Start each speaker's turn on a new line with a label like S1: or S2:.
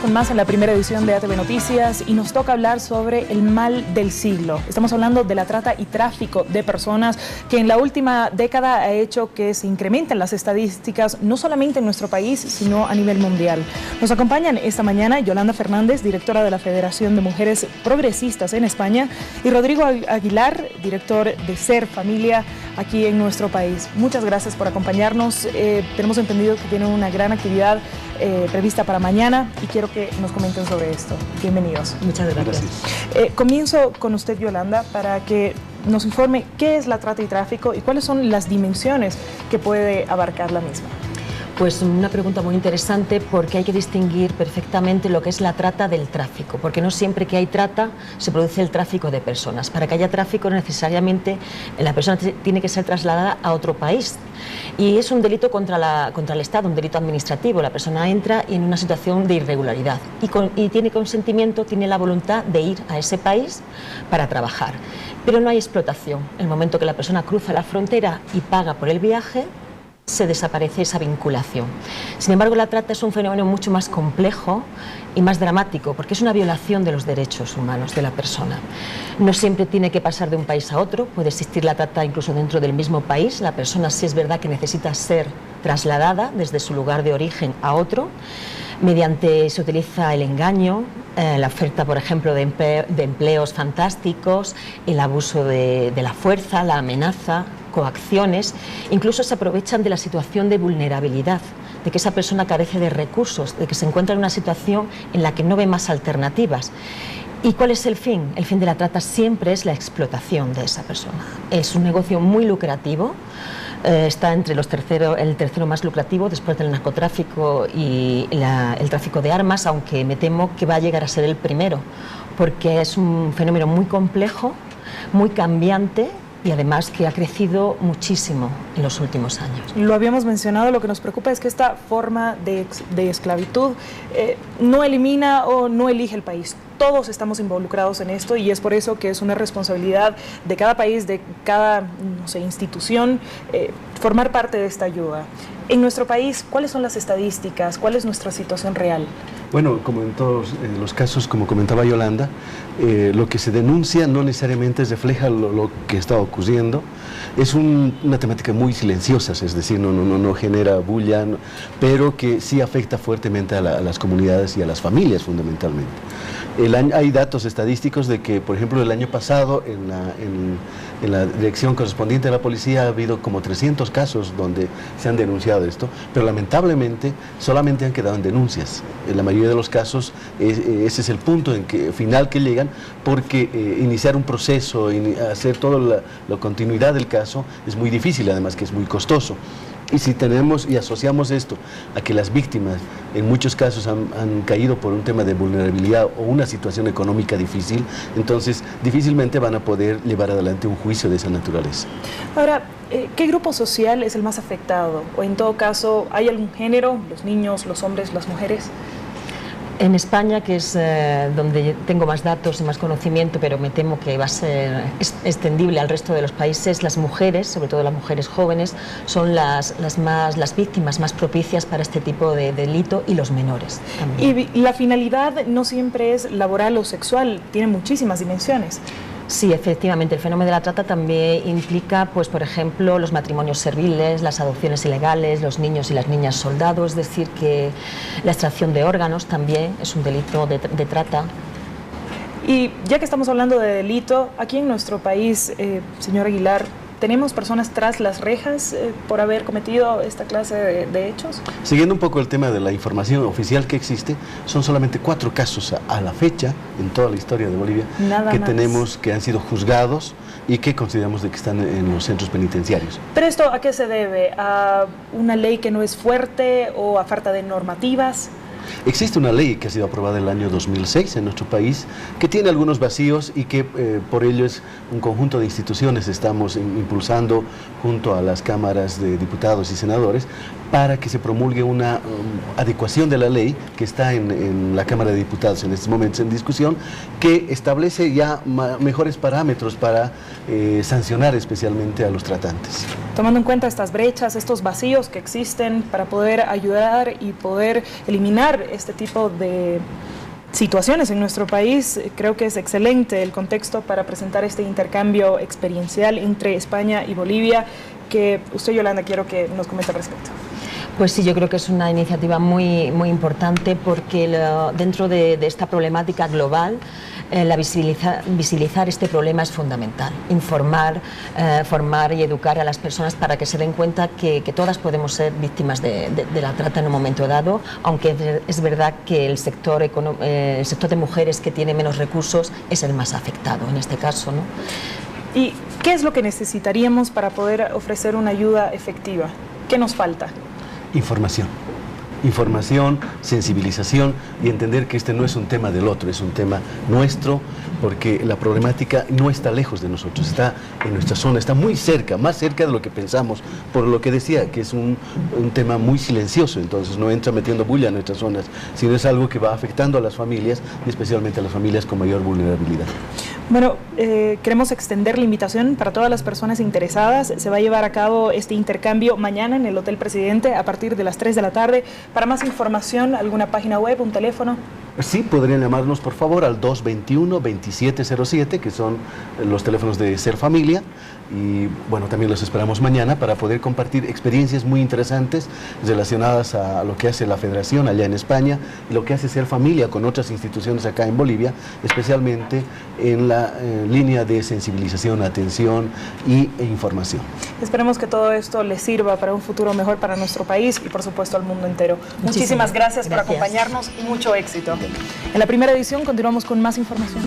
S1: con más en la primera edición de ATV Noticias y nos toca hablar sobre el mal del siglo. Estamos hablando de la trata y tráfico de personas que en la última década ha hecho que se incrementen las estadísticas no solamente en nuestro país, sino a nivel mundial. Nos acompañan esta mañana Yolanda Fernández, directora de la Federación de Mujeres Progresistas en España, y Rodrigo Aguilar, director de Ser Familia aquí en nuestro país. Muchas gracias por acompañarnos. Tenemos entendido que tienen una gran actividad prevista para mañana y quiero que nos comenten sobre esto. Bienvenidos.
S2: Muchas gracias.
S1: Comienzo con usted, Yolanda, para que nos informe qué es la trata y tráfico y cuáles son las dimensiones que puede abarcar la misma.
S2: Pues una pregunta muy interesante, porque hay que distinguir perfectamente lo que es la trata del tráfico, porque no siempre que hay trata se produce el tráfico de personas. Para que haya tráfico necesariamente la persona tiene que ser trasladada a otro país y es un delito contra el Estado, un delito administrativo. La persona entra en una situación de irregularidad y tiene consentimiento, tiene la voluntad de ir a ese país para trabajar, pero no hay explotación. El momento que la persona cruza la frontera y paga por el viaje, se desaparece esa vinculación. Sin embargo, la trata es un fenómeno mucho más complejo y más dramático, porque es una violación de los derechos humanos de la persona. No siempre tiene que pasar de un país a otro, puede existir la trata incluso dentro del mismo país. La persona sí es verdad que necesita ser trasladada desde su lugar de origen a otro. Se utiliza el engaño, la oferta, por ejemplo, de empleos fantásticos, el abuso de la fuerza, la amenaza, coacciones. Incluso se aprovechan de la situación de vulnerabilidad, de que esa persona carece de recursos, de que se encuentra en una situación en la que no ve más alternativas. ¿Y cuál es el fin? El fin de la trata siempre es la explotación de esa persona. Es un negocio muy lucrativo. Está entre el tercero más lucrativo después del narcotráfico y el tráfico de armas, aunque me temo que va a llegar a ser el primero, porque es un fenómeno muy complejo, muy cambiante y además que ha crecido muchísimo en los últimos años.
S1: Lo habíamos mencionado, lo que nos preocupa es que esta forma de esclavitud no elimina o no elige el país. Todos estamos involucrados en esto y es por eso que es una responsabilidad de cada país, de cada institución, formar parte de esta ayuda. En nuestro país, ¿cuáles son las estadísticas? ¿Cuál es nuestra situación real?
S3: Bueno, como en todos los casos, como comentaba Yolanda, lo que se denuncia no necesariamente refleja lo que está ocurriendo. Es una temática muy silenciosa, es decir, no genera bulla, pero que sí afecta fuertemente a las comunidades y a las familias fundamentalmente. Hay datos estadísticos de que, por ejemplo, el año pasado en la dirección correspondiente de la policía ha habido como 300 casos donde se han denunciado esto, pero lamentablemente solamente han quedado en denuncias. En la mayoría de los casos ese es el punto final que llegan, porque iniciar un proceso, hacer toda la continuidad del caso es muy difícil, además que es muy costoso. Y si tenemos y asociamos esto a que las víctimas en muchos casos han caído por un tema de vulnerabilidad o una situación económica difícil, entonces difícilmente van a poder llevar adelante un juicio de esa naturaleza.
S1: Ahora, ¿qué grupo social es el más afectado? O en todo caso, ¿hay algún género? ¿Los niños, los hombres, las mujeres?
S2: En España, que es donde tengo más datos y más conocimiento, pero me temo que va a ser extendible al resto de los países, las mujeres, sobre todo las mujeres jóvenes, son las víctimas más propicias para este tipo de delito, y los menores también.
S1: Y la finalidad no siempre es laboral o sexual, tiene muchísimas dimensiones.
S2: Sí, efectivamente, el fenómeno de la trata también implica, pues, por ejemplo, los matrimonios serviles, las adopciones ilegales, los niños y las niñas soldados, es decir, que la extracción de órganos también es un delito de trata.
S1: Y ya que estamos hablando de delito, aquí en nuestro país, señor Aguilar, ¿tenemos personas tras las rejas por haber cometido esta clase de hechos?
S3: Siguiendo un poco el tema de la información oficial que existe, son solamente 4 casos a la fecha, en toda la historia de Bolivia, tenemos que han sido juzgados y que consideramos de que están en los centros penitenciarios.
S1: ¿Pero esto a qué se debe? ¿A una ley que no es fuerte o a falta de normativas?
S3: Existe una ley que ha sido aprobada en el año 2006 en nuestro país, que tiene algunos vacíos y que por ello es un conjunto de instituciones estamos impulsando junto a las cámaras de diputados y senadores para que se promulgue una adecuación de la ley que está en la Cámara de Diputados en estos momentos en discusión, que establece ya mejores parámetros para sancionar especialmente a los tratantes.
S1: tomando en cuenta estas brechas, estos vacíos que existen para poder ayudar y poder eliminar este tipo de situaciones en nuestro país. Creo que es excelente el contexto para presentar este intercambio experiencial entre España y Bolivia, que usted, Yolanda, quiero que nos comente al respecto.
S2: Pues sí, yo creo que es una iniciativa muy importante porque dentro de esta problemática global, visibilizar este problema es fundamental. Informar, formar y educar a las personas para que se den cuenta que todas podemos ser víctimas de la trata en un momento dado, aunque es verdad que el sector de mujeres que tiene menos recursos es el más afectado en este caso, ¿no?
S1: ¿Y qué es lo que necesitaríamos para poder ofrecer una ayuda efectiva? ¿Qué nos falta?
S3: Información. Información, sensibilización y entender que este no es un tema del otro, es un tema nuestro, porque la problemática no está lejos de nosotros, está en nuestra zona, está muy cerca, más cerca de lo que pensamos, por lo que decía, que es un tema muy silencioso, entonces no entra metiendo bulla en nuestras zonas, sino es algo que va afectando a las familias, y especialmente a las familias con mayor vulnerabilidad.
S1: Bueno, queremos extender la invitación para todas las personas interesadas. Se va a llevar a cabo este intercambio mañana en el Hotel Presidente a partir de las 3 de la tarde. Para más información, ¿alguna página web, un teléfono?
S3: Sí, podrían llamarnos por favor al 221-2707, que son los teléfonos de Ser Familia, y bueno, también los esperamos mañana para poder compartir experiencias muy interesantes relacionadas a lo que hace la Federación allá en España y lo que hace Ser Familia con otras instituciones acá en Bolivia, especialmente en la línea de sensibilización, atención e información.
S1: Esperemos que todo esto les sirva para un futuro mejor para nuestro país y por supuesto al mundo entero. Muchísimas gracias por acompañarnos y mucho éxito. En la primera edición continuamos con más información.